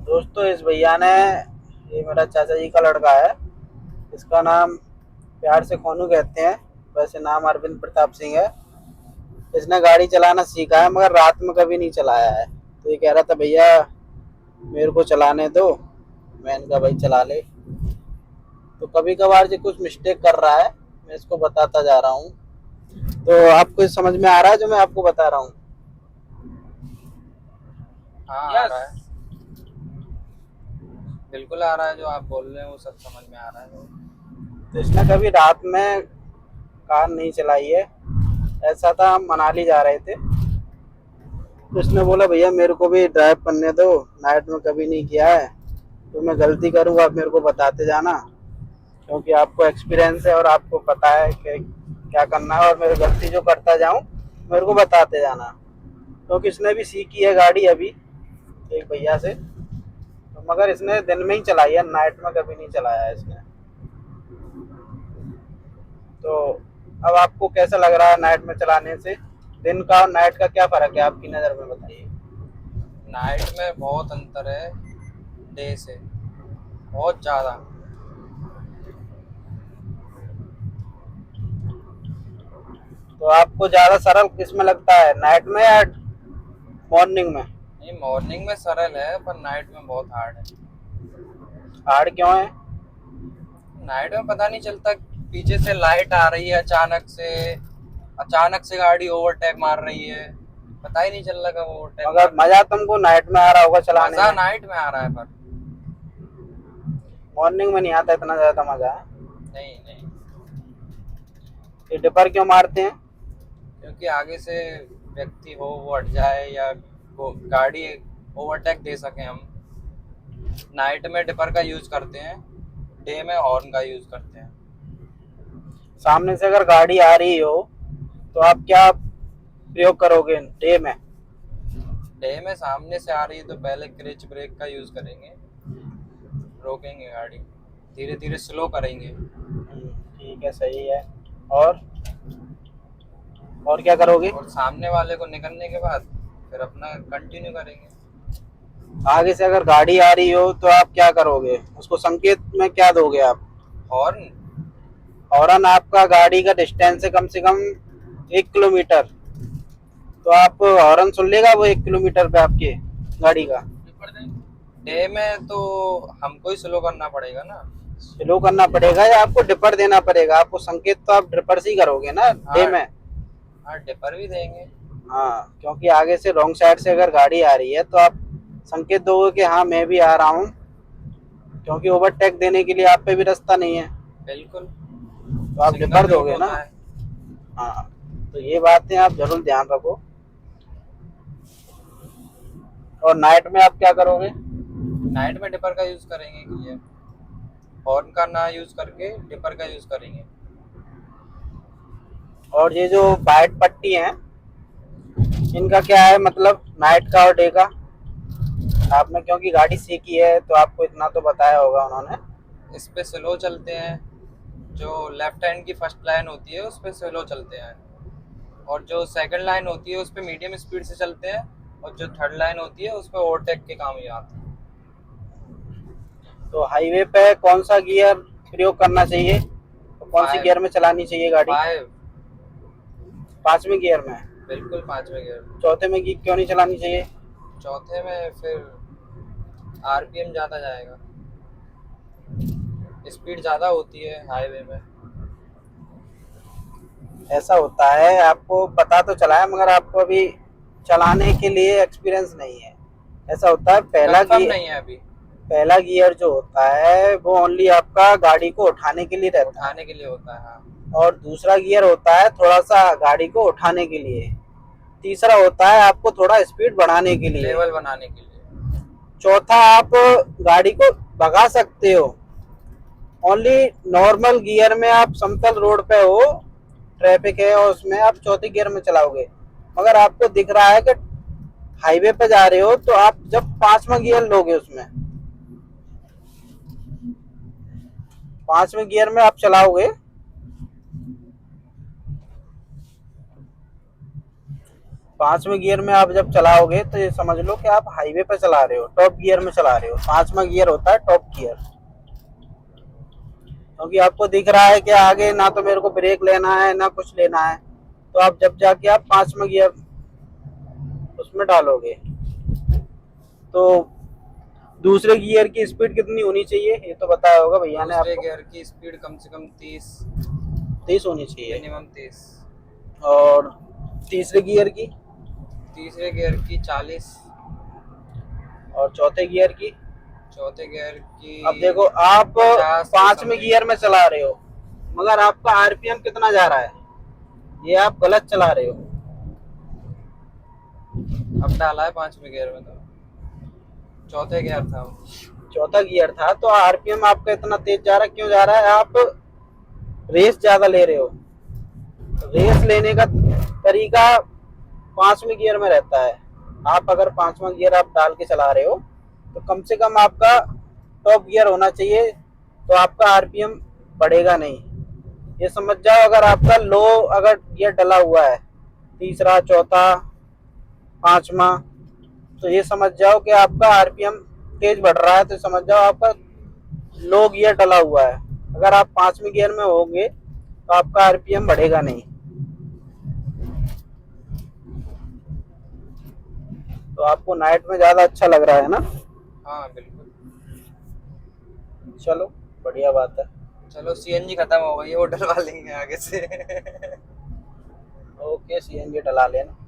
दोस्तों इस भैया ने, ये मेरा चाचा जी का लड़का है। इसका नाम प्यार से खोनू कहते हैं। वैसे नाम अरविंद प्रताप सिंह है। इसने गाड़ी चलाना सीखा है मगर रात में कभी नहीं चलाया है। तो ये कह रहा था भैया मेरे को चलाने दो। मैं इनका भाई चला ले। तो कभी कभार जो कुछ मिस्टेक कर रहा है मैं इसको बताता जा रहा हूँ। तो आपको समझ में आ रहा है जो मैं आपको बता रहा हूँ? हाँ आ रहा है। बिल्कुल आ रहा है, जो आप बोल रहे हैं वो सब समझ में आ रहा है। तो इसने कभी रात में कार नहीं चलाई है। ऐसा था, हम मनाली जा रहे थे तो उसने बोला भैया मेरे को भी ड्राइव करने दो, नाइट में कभी नहीं किया है। तो मैं गलती करूँ आप मेरे को बताते जाना, क्योंकि आपको एक्सपीरियंस है और आपको पता है कि क्या करना है। और मेरी गलती जो करता जाऊँ मेरे को बताते जाना, क्योंकि इसने भी सीखी है गाड़ी अभी एक भैया से। तो मगर इसने दिन में ही चलाई है, नाइट में कभी नहीं चलाया है इसने। तो अब आपको कैसा लग रहा है नाइट में चलाने से? दिन का और नाइट का क्या फ़र्क है आपकी नज़र में, बताइए। नाइट में बहुत अंतर है डे से, बहुत ज़्यादा। तो आपको ज़्यादा सरल किस में लगता है, नाइट में या मॉर्निंग में? नहीं, मॉर्निंग में सरल है पर नाइट में बहुत हार्ड है। हार्ड क्यों है? नाइट में पता नहीं चलता, पीछे से लाइट आ रही है अचानक से गाड़ी ओवरटेक मार रही है, पता ही नहीं चल रहा कब ओवरटेक मगर मार रही मज़ा तुमको नाइट में आ रहा होगा है। चलाने मज़ा में। नाइट में आ रहा है पर मॉर्निंग में नहीं आता इतना ज़्यादा मज़ा है। नहीं नहीं, ये डिपर क्यों मारते हैं? क्योंकि आगे से व्यक्ति हो वो हट जाए या वो गाड़ी ओवरटेक दे सके हम। नाइट में डिपर का यूज करते हैं, डे में हॉर्न का यूज करते हैं। सामने से अगर गाड़ी आ रही हो तो आप क्या प्रयोग करोगे डे में? डे में सामने से आ रही है तो पहले क्रिच ब्रेक का यूज करेंगे, रोकेंगे गाड़ी, धीरे धीरे स्लो करेंगे। ठीक है, सही है। और और क्या करोगे? और सामने वाले को निकलने के बाद फिर अपना कंटिन्यू करेंगे। आगे से अगर गाड़ी आ रही हो तो आप क्या करोगे, उसको संकेत में क्या दोगे आप? हॉर्न। हॉर्न? आपका गाड़ी का डिस्टेंस है कम से कम 1 किलोमीटर, तो आप हॉर्न सुन लेगा वो 1 किलोमीटर पे आपके गाड़ी का? डे में तो हमको ही स्लो करना पड़ेगा ना। स्लो करना पड़ेगा या आपको डिपर देना पड़ेगा? आपको संकेत तो आप डिपर से ही करोगे ना डे हाँ। में। हाँ, डिपर भी देंगे। हाँ, क्योंकि आगे से रॉन्ग साइड से अगर गाड़ी आ रही है तो आप संकेत दोगे कि हाँ मैं भी आ रहा हूँ, क्योंकि ओवरटेक देने के लिए आप पे भी रास्ता नहीं है। बिल्कुल। तो आप सिंगल डिपर रोड दोगे ना। होता है। हाँ, तो ये बातें आप जरूर ध्यान रखो। और नाइट में आप क्या करोगे? नाइट में डिपर का यूज करेंगे, क्लियर। हॉर्न का ना यूज करके डिपर का यूज करेंगे। और ये जो वाइट पट्टी है इनका क्या है मतलब, नाइट का और डे का? आपने क्योंकि गाड़ी सीखी है तो आपको इतना तो बताया होगा उन्होंने। इस पे स्लो चलते हैं, जो लेफ्ट हैंड की फर्स्ट लाइन होती है उस पे स्लो चलते हैं, और जो सेकंड लाइन होती है उस पे मीडियम स्पीड से चलते हैं, और जो थर्ड लाइन होती है उस पे ओवरटेक के काम ही आते हैं। तो हाईवे पे कौन सा गियर प्रयोग करना चाहिए, तो कौन सी फाइव। गियर में चलानी चाहिए गाड़ी? फाइव। 5वें गियर में? बिल्कुल 5वें गियर में। चौथे में क्यों नहीं चलानी चाहिए? चौथे में फिर आरपीएम ज़्यादा जाएगा, स्पीड ज़्यादा होती है हाईवे में। ऐसा होता है, आपको पता तो चला है मगर आपको अभी चलाने के लिए एक्सपीरियंस नहीं है। ऐसा होता है, कंफर्म नहीं है अभी। पहला गियर जो होता है वो ओनली आपका गाड़ी को उठाने के लिए रहता है, उठाने के लिए होता है, हाँ। और दूसरा गियर होता है थोड़ा सा गाड़ी को उठाने के लिए, तीसरा होता है आपको थोड़ा स्पीड बढ़ाने के लिए, लेवल बनाने के लिए। चौथा आप गाड़ी को भगा सकते हो। ओनली नॉर्मल गियर में आप समतल रोड पे हो, ट्रैफिक है और उसमें आप चौथे गियर में चलाओगे। मगर आपको दिख रहा है कि हाईवे पे जा रहे हो तो आप जब 5वां गियर लोगे उसमें, 5वें गियर में आप चलाओगे पांचवें गियर में आप जब चलाओगे तो ये समझ लो कि आप हाईवे पे चला रहे हो, टॉप गियर में चला रहे हो। पांचवा गियर होता है टॉप गियर। क्योंकि आपको दिख रहा है कि आगे ना तो मेरे को ब्रेक लेना है ना कुछ लेना है, तो आप जब जाके आप पांचवा गियर उसमें डालोगे तो दूसरे गियर की स्पीड कितनी होनी चाहिए ये तो बताया होगा भैया ने दूसरे आपको। गियर की स्पीड कम से कम 30 होनी चाहिए। मिनिमम 30। और तीसरे गियर की? तीसरे गियर की 40। और चौथे गियर की? चौथे गियर की अब देखो आप 50 के पांचवें समथिंग। गियर में चला रहे हो मगर आपका आरपीएम कितना जा रहा है, ये आप गलत चला रहे हो। अब डाला है पांचवें गियर में, तो चौथे गियर था वो। चौथा गियर था तो आरपीएम आपका इतना तेज जा रहा है, क्यों जा रहा है? आप रेस ज्यादा ले रहे हो। रेस लेने का तरीका पांचवें गियर में रहता है। आप अगर पांचवा गियर आप डाल के चला रहे हो तो कम से कम आपका टॉप गियर होना चाहिए, तो आपका आरपीएम बढ़ेगा नहीं। ये समझ जाओ अगर आपका लो अगर गियर डला हुआ है, तीसरा चौथा पांचवा, तो ये समझ जाओ कि आपका आरपीएम तेज बढ़ रहा है, तो समझ जाओ आपका लो गियर डला हुआ है। अगर आप पांचवें गियर में होंगे तो आपका आरपीएम बढ़ेगा नहीं। तो आपको नाइट में ज्यादा अच्छा लग रहा है ना? हाँ बिल्कुल। चलो बढ़िया बात है। चलो सीएनजी खत्म हो गई है, वो डलवा लेंगे आगे से। ओके, सीएनजी डला लेना।